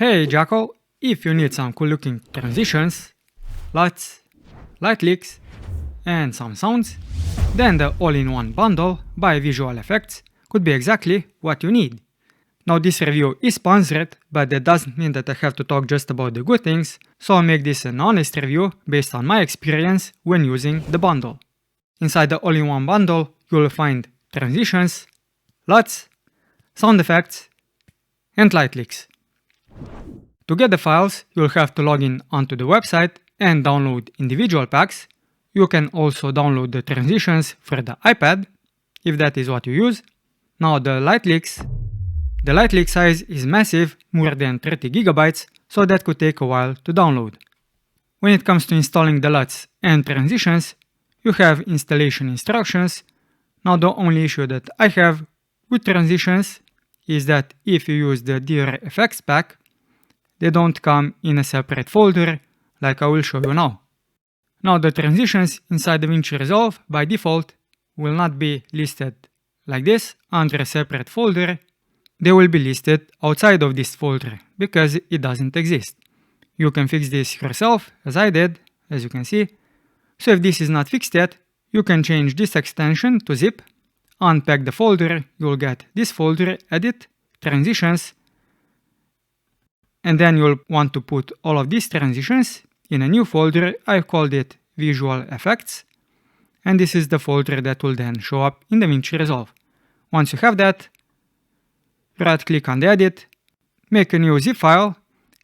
Hey Jackal, if you need some cool looking transitions, LUTs, light leaks, and some sounds, then the all-in-one bundle by VisualVFX could be exactly what you need. Now this review is sponsored, but that doesn't mean that I have to talk just about the good things, so I'll make this an honest review based on my experience when using the bundle. Inside the all-in-one bundle, you'll find transitions, LUTs, sound effects, and light leaks. To get the files, you'll have to log in onto the website and download individual packs. You can also download the transitions for the iPad, if that is what you use. Now the light leaks size is massive, more than 30 GB, so that could take a while to download. When it comes to installing the LUTs and transitions, you have installation instructions. Now the only issue that I have with transitions is that if you use the DaVinci pack, they don't come in a separate folder like I will show you now. Now the transitions inside DaVinci Resolve by default will not be listed like this under a separate folder. They will be listed outside of this folder because it doesn't exist. You can fix this yourself, as I did, as you can see. So if this is not fixed yet, you can change this extension to zip, unpack the folder, you'll get this folder, edit, transitions, and then you'll want to put all of these transitions in a new folder. I've called it VisualVFX, and this is the folder that will then show up in DaVinci Resolve. Once you have that, right click on the edit, make a new zip file,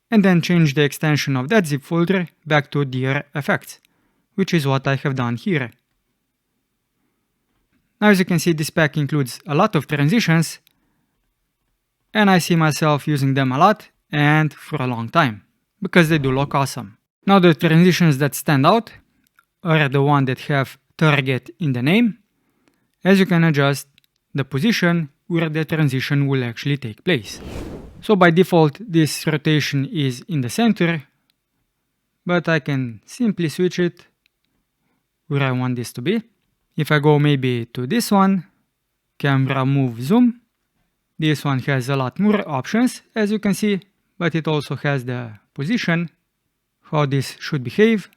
and then change the extension of that zip folder back to DaVinci, which is what I have done here. Now as you can see, this pack includes a lot of transitions, and I see myself using them a lot and for a long time, because they do look awesome. Now the transitions that stand out are the ones that have target in the name, as you can adjust the position where the transition will actually take place. So by default this rotation is in the center, but I can simply switch it where I want this to be. If I go maybe to this one, camera move zoom, this one has a lot more options, as you can see, but it also has the position, how this should behave.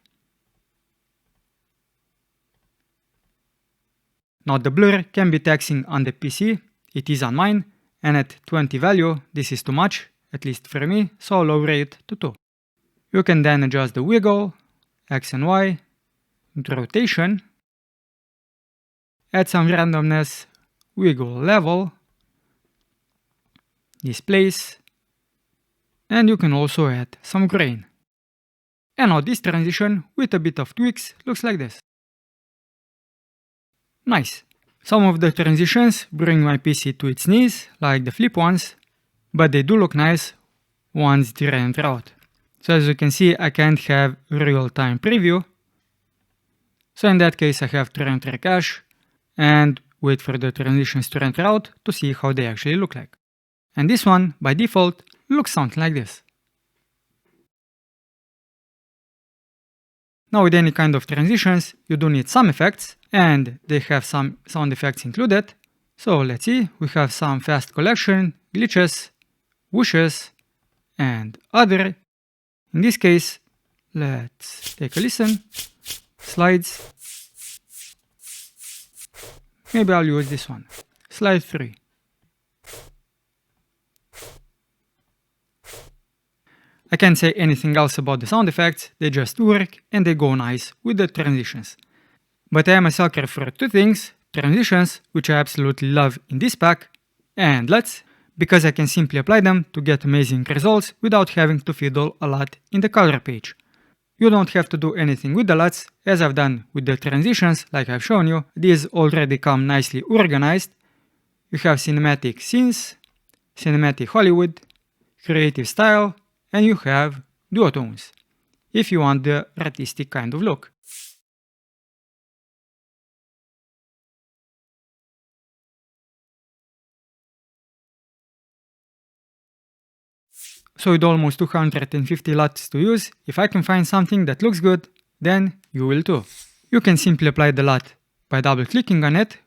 Now the blur can be taxing on the PC, it is on mine, and at 20 value this is too much, at least for me, so I'll lower it to 2. You can then adjust the wiggle, X and Y, the rotation, add some randomness, wiggle level, displace, and you can also add some grain. And now this transition with a bit of tweaks looks like this. Nice. Some of the transitions bring my PC to its knees, like the flip ones, but they do look nice once they render out. So as you can see, I can't have real-time preview. So in that case I have to render cache and wait for the transitions to render out to see how they actually look like. And this one, by default, looks something like this. Now with any kind of transitions, you do need some effects, and they have some sound effects included. So let's see, we have some fast collection, glitches, whooshes, and other. In this case, let's take a listen. Slides. Maybe I'll use this one. Slide 3. I can't say anything else about the sound effects, they just work and they go nice with the transitions. But I am a sucker for two things: transitions, which I absolutely love in this pack, and LUTs, because I can simply apply them to get amazing results without having to fiddle a lot in the color page. You don't have to do anything with the LUTs, as I've done with the transitions like I've shown you. These already come nicely organized. You have cinematic scenes, cinematic Hollywood, creative style, and you have duotones, if you want the artistic kind of look. So with almost 250 LUTs to use, if I can find something that looks good, then you will too. You can simply apply the LUT by double clicking on it,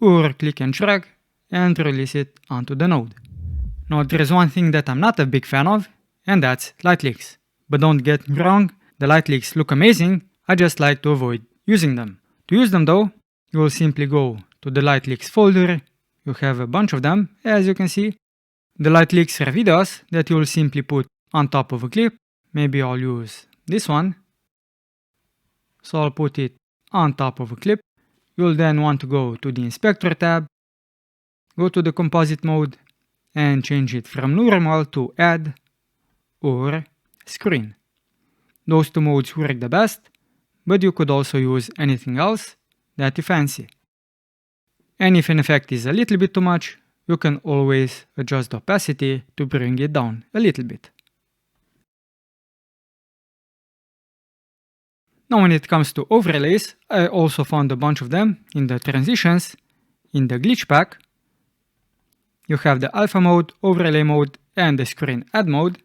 or click and drag and release it onto the node. Now there is one thing that I'm not a big fan of, and that's light leaks. But don't get me wrong, the light leaks look amazing, I just like to avoid using them. To use them though, you will simply go to the light leaks folder. You have a bunch of them, as you can see. The light leaks are videos that you will simply put on top of a clip. Maybe I'll use this one. So I'll put it on top of a clip. You'll then want to go to the inspector tab, go to the composite mode and change it from normal to add or screen. Those two modes work the best, but you could also use anything else that you fancy. And if an effect is a little bit too much, you can always adjust the opacity to bring it down a little bit. Now when it comes to overlays, I also found a bunch of them in the transitions, in the glitch pack. You have the alpha mode, overlay mode, and the screen add mode.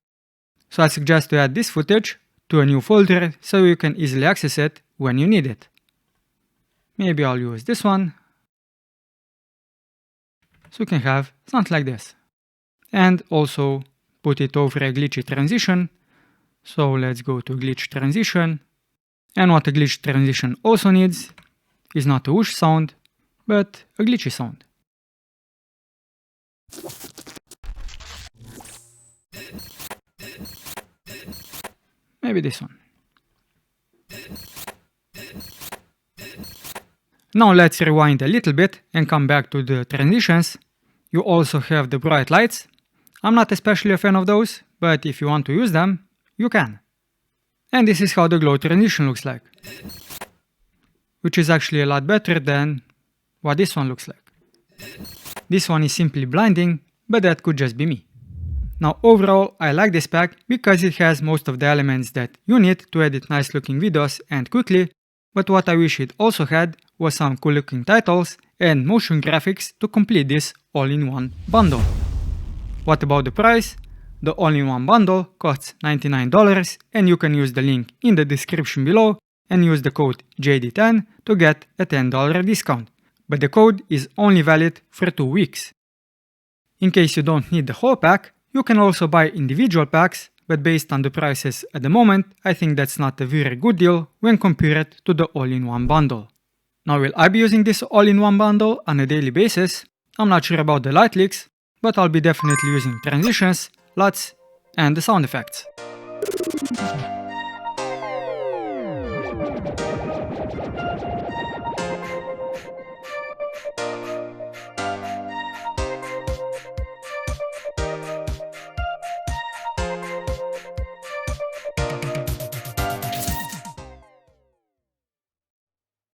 So I suggest to add this footage to a new folder so you can easily access it when you need it. Maybe I'll use this one. So you can have something like this. And also put it over a glitchy transition. So let's go to glitch transition. And what a glitch transition also needs is not a whoosh sound, but a glitchy sound. Maybe this one. Now let's rewind a little bit and come back to the transitions. You also have the bright lights. I'm not especially a fan of those, but if you want to use them, you can. And this is how the glow transition looks like, which is actually a lot better than what this one looks like. This one is simply blinding, but that could just be me. Now overall, I like this pack because it has most of the elements that you need to edit nice looking videos and quickly, but what I wish it also had was some cool looking titles and motion graphics to complete this all-in-one bundle. What about the price? The all-in-one bundle costs $99 and you can use the link in the description below and use the code JD10 to get a $10 discount. But the code is only valid for 2 weeks. In case you don't need the whole pack, you can also buy individual packs, but based on the prices at the moment, I think that's not a very good deal when compared to the all-in-one bundle. Now will I be using this all-in-one bundle on a daily basis? I'm not sure about the light leaks, but I'll be definitely using transitions, LUTs, and the sound effects.